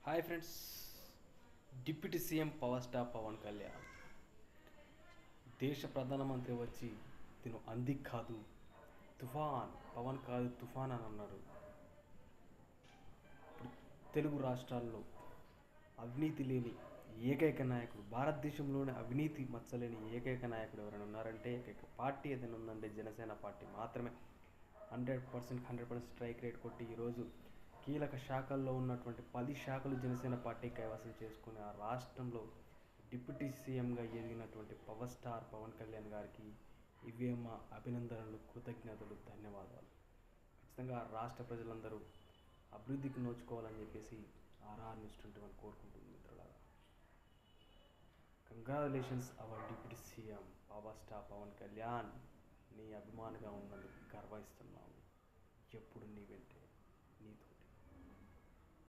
Hi friends. Deputy CM power star Pawan Kalyan దేశ ప్రధానమంత్రి వచ్చి తిను అంది కాదు తుఫాన్, పవన్ కాదు తుఫాన్ అని అన్నారు. ఇప్పుడు తెలుగు రాష్ట్రాల్లో అవినీతి లేని ఏకైక నాయకుడు, భారతదేశంలోనే అవినీతి మచ్చలేని ఏకైక నాయకుడు ఎవరైనా ఉన్నారంటే, ఏకైక పార్టీ ఏదైనా ఉందంటే జనసేన పార్టీ మాత్రమే. 100% స్ట్రైక్ రేట్ కొట్టి ఈరోజు కీలక శాఖల్లో ఉన్నటువంటి 10 శాఖలు జనసేన పార్టీ కైవసం చేసుకుని ఆ రాష్ట్రంలో డిప్యూటీ సీఎంగా ఎదిగినటువంటి పవర్ స్టార్ పవన్ కళ్యాణ్ గారికి ఇవే మా అభినందనలు, కృతజ్ఞతలు, ధన్యవాదాలు. ఖచ్చితంగా రాష్ట్ర ప్రజలందరూ అభివృద్ధికి నోచుకోవాలని చెప్పేసి ఆర్ఆర్ న్యూస్ 21 కోరుకుంటుంది మిత్రులారా. Congratulations our deputy CM power star Pawan Kalyan. నీ అభిమానిగా ఉన్నందుకు గర్వహిస్తున్నాము. ఎప్పుడు నీ వెంటే.